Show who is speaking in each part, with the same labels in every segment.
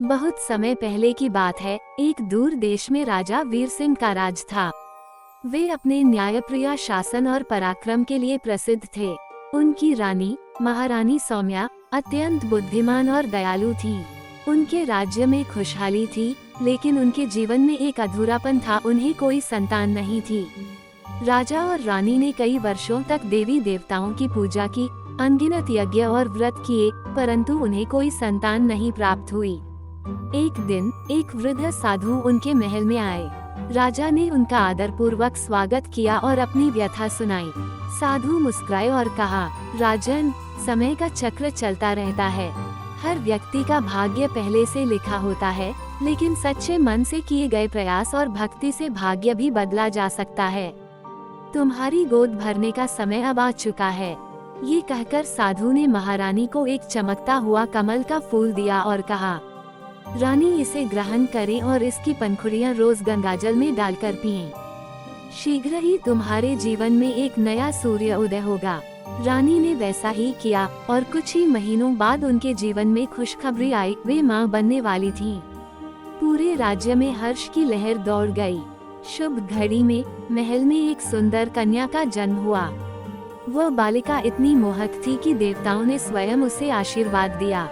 Speaker 1: बहुत समय पहले की बात है। एक दूर देश में राजा वीर सिंह का राज था। वे अपने न्यायप्रिय शासन और पराक्रम के लिए प्रसिद्ध थे। उनकी रानी महारानी सौम्या अत्यंत बुद्धिमान और दयालु थी। उनके राज्य में खुशहाली थी, लेकिन उनके जीवन में एक अधूरापन था। उन्हें कोई संतान नहीं थी। राजा और रानी ने कई वर्षों तक देवी देवताओं की पूजा की, अनगिनत यज्ञ और व्रत किए, परंतु उन्हें कोई संतान नहीं प्राप्त हुई। एक दिन एक वृद्ध साधु उनके महल में आए। राजा ने उनका आदरपूर्वक स्वागत किया और अपनी व्यथा सुनाई। साधु मुस्कुराए और कहा, राजन, समय का चक्र चलता रहता है। हर व्यक्ति का भाग्य पहले से लिखा होता है, लेकिन सच्चे मन से किए गए प्रयास और भक्ति से भाग्य भी बदला जा सकता है। तुम्हारी गोद भरने का समय अब आ चुका है। ये कहकर साधु ने महारानी को एक चमकता हुआ कमल का फूल दिया और कहा, रानी, इसे ग्रहण करें और इसकी पंखुड़ियां रोज गंगाजल में डालकर पिएं। शीघ्र ही तुम्हारे जीवन में एक नया सूर्य उदय होगा। रानी ने वैसा ही किया और कुछ ही महीनों बाद उनके जीवन में खुशखबरी आई। वे मां बनने वाली थीं। पूरे राज्य में हर्ष की लहर दौड़ गई। शुभ घड़ी में महल में एक सुंदर कन्या का जन्म हुआ। वह बालिका इतनी मोहक थी कि देवताओं ने स्वयं उसे आशीर्वाद दिया।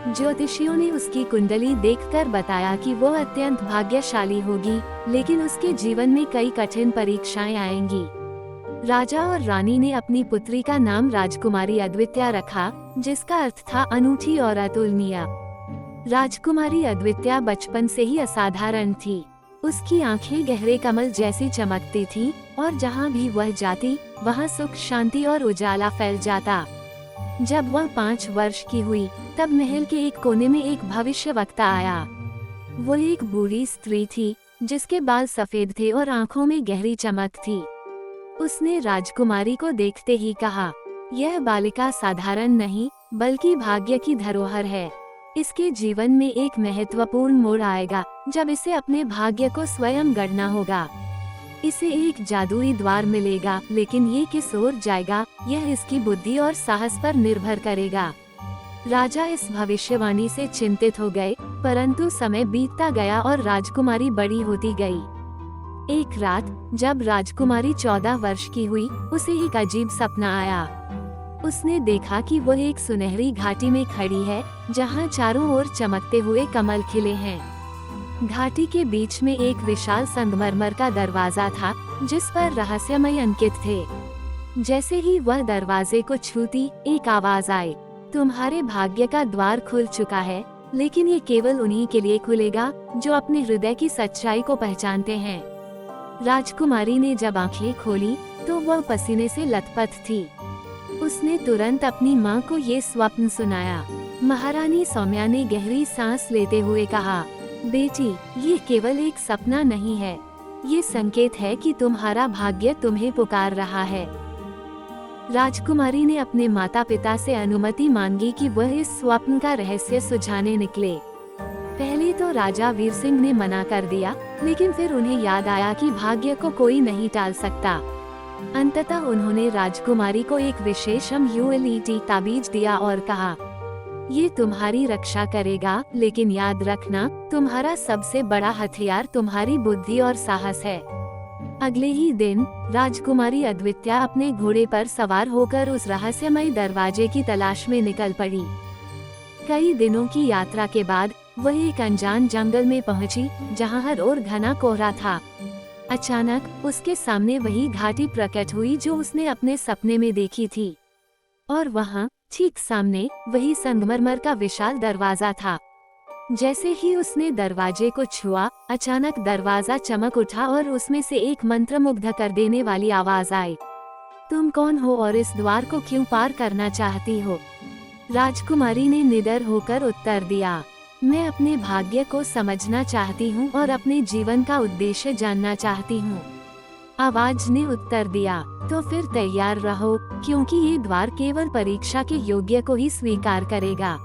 Speaker 1: ज्योतिषियों ने उसकी कुंडली देखकर बताया कि वो अत्यंत भाग्यशाली होगी, लेकिन उसके जीवन में कई कठिन परीक्षाएं आएंगी। राजा और रानी ने अपनी पुत्री का नाम राजकुमारी अद्वित्या रखा, जिसका अर्थ था अनूठी और अतुलनीय। राजकुमारी अद्वित्या बचपन से ही असाधारण थी। उसकी आंखें गहरे कमल जैसी चमकती थीं और जहाँ भी वह जाती, वहाँ सुख, शांति और उजाला फैल जाता। जब वह 5 वर्ष की हुई, तब महल के एक कोने में एक भविष्यवक्ता आया। वो एक बूढ़ी स्त्री थी, जिसके बाल सफेद थे और आंखों में गहरी चमक थी। उसने राजकुमारी को देखते ही कहा, यह बालिका साधारण नहीं, बल्कि भाग्य की धरोहर है। इसके जीवन में एक महत्वपूर्ण मोड़ आएगा, जब इसे अपने भाग्य को स्वयं गढ़ना होगा। इसे एक जादुई द्वार मिलेगा, लेकिन ये किस ओर जाएगा, यह इसकी बुद्धि और साहस पर निर्भर करेगा। राजा इस भविष्यवाणी से चिंतित हो गए, परंतु समय बीतता गया और राजकुमारी बड़ी होती गई। एक रात जब राजकुमारी 14 वर्ष की हुई, उसे एक अजीब सपना आया। उसने देखा कि वह एक सुनहरी घाटी में खड़ी है, जहाँ चारों ओर चमकते हुए कमल खिले हैं। घाटी के बीच में एक विशाल संगमरमर का दरवाजा था, जिस पर रहस्यमय अंकित थे। जैसे ही वह दरवाजे को छूती, एक आवाज आई, तुम्हारे भाग्य का द्वार खुल चुका है, लेकिन ये केवल उन्हीं के लिए खुलेगा जो अपने हृदय की सच्चाई को पहचानते हैं। राजकुमारी ने जब आंखें खोली, तो वह पसीने से लथपथ थी। उसने तुरंत अपनी माँ को ये स्वप्न सुनाया। महारानी सौम्या ने गहरी सांस लेते हुए कहा, बेटी, ये केवल एक सपना नहीं है, ये संकेत है कि तुम्हारा भाग्य तुम्हें पुकार रहा है। राजकुमारी ने अपने माता पिता से अनुमति मांगी कि वह इस स्वप्न का रहस्य सुझाने निकले। पहले तो राजा वीर सिंह ने मना कर दिया, लेकिन फिर उन्हें याद आया कि भाग्य को कोई नहीं टाल सकता। अंततः उन्होंने राजकुमारी को एक विशेष अमूल्य ताबीज दिया और कहा, ये तुम्हारी रक्षा करेगा, लेकिन याद रखना, तुम्हारा सबसे बड़ा हथियार तुम्हारी बुद्धि और साहस है। अगले ही दिन राजकुमारी अद्वित्या अपने घोड़े पर सवार होकर उस रहस्यमय दरवाजे की तलाश में निकल पड़ी। कई दिनों की यात्रा के बाद वह एक अनजान जंगल में पहुंची, जहां हर ओर घना कोहरा था। अचानक उसके सामने वही घाटी प्रकट हुई जो उसने अपने सपने में देखी थी, और वहां ठीक सामने वही संगमरमर का विशाल दरवाजा था। जैसे ही उसने दरवाजे को छुआ, अचानक दरवाजा चमक उठा और उसमें से एक मंत्रमुग्ध कर देने वाली आवाज आई, तुम कौन हो और इस द्वार को क्यों पार करना चाहती हो? राजकुमारी ने निडर होकर उत्तर दिया, मैं अपने भाग्य को समझना चाहती हूँ और अपने जीवन का उद्देश्य जानना चाहती हूँ। आवाज ने उत्तर दिया, तो फिर तैयार रहो, क्योंकि ये द्वार केवल परीक्षा के योग्य को ही स्वीकार करेगा।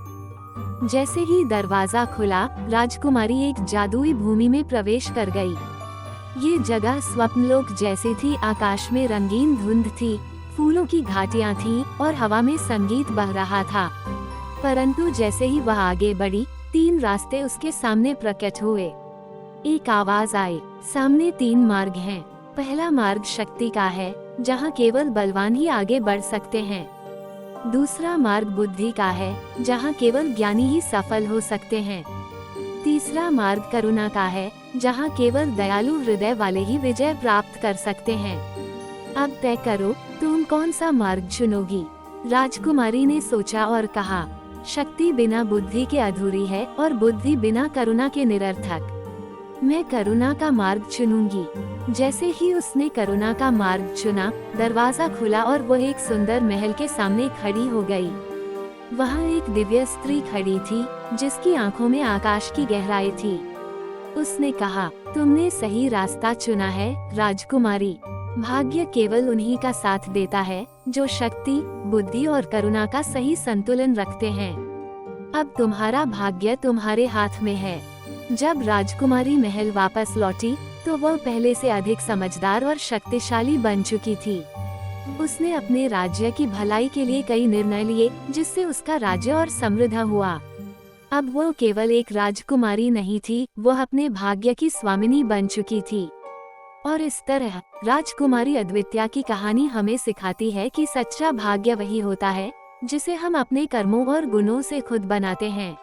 Speaker 1: जैसे ही दरवाजा खुला, राजकुमारी एक जादुई भूमि में प्रवेश कर गई। ये जगह स्वप्नलोक जैसी थी। आकाश में रंगीन धुंध थी, फूलों की घाटियां थीं और हवा में संगीत बह रहा था। परंतु जैसे ही वह आगे बढ़ी, 3 रास्ते उसके सामने प्रकट हुए। एक आवाज आई, सामने 3 मार्ग हैं। पहला मार्ग शक्ति का है, जहाँ केवल बलवान ही आगे बढ़ सकते हैं। दूसरा मार्ग बुद्धि का है, जहाँ केवल ज्ञानी ही सफल हो सकते हैं। तीसरा मार्ग करुणा का है, जहाँ केवल दयालु हृदय वाले ही विजय प्राप्त कर सकते हैं। अब तय करो, तुम कौन सा मार्ग चुनोगी? राजकुमारी ने सोचा और कहा, शक्ति बिना बुद्धि के अधूरी है और बुद्धि बिना करुणा के निरर्थक। मैं करुणा का मार्ग चुनूंगी। जैसे ही उसने करुणा का मार्ग चुना, दरवाजा खुला और वह एक सुंदर महल के सामने खड़ी हो गई। वहाँ एक दिव्य स्त्री खड़ी थी, जिसकी आंखों में आकाश की गहराई थी। उसने कहा, तुमने सही रास्ता चुना है, राजकुमारी। भाग्य केवल उन्हीं का साथ देता है, जो शक्ति, बुद्धि और करुणा का सही संतुलन रखते हैं। अब तुम्हारा भाग्य तुम्हारे हाथ में है। जब राजकुमारी महल वापस लौटी, तो वह पहले से अधिक समझदार और शक्तिशाली बन चुकी थी। उसने अपने राज्य की भलाई के लिए कई निर्णय लिए, जिससे उसका राज्य और समृद्ध हुआ। अब वह केवल एक राजकुमारी नहीं थी, वह अपने भाग्य की स्वामिनी बन चुकी थी। और इस तरह राजकुमारी अद्वित्या की कहानी हमें सिखाती है कि सच्चा भाग्य वही होता है, जिसे हम अपने कर्मों और गुणों से खुद बनाते हैं।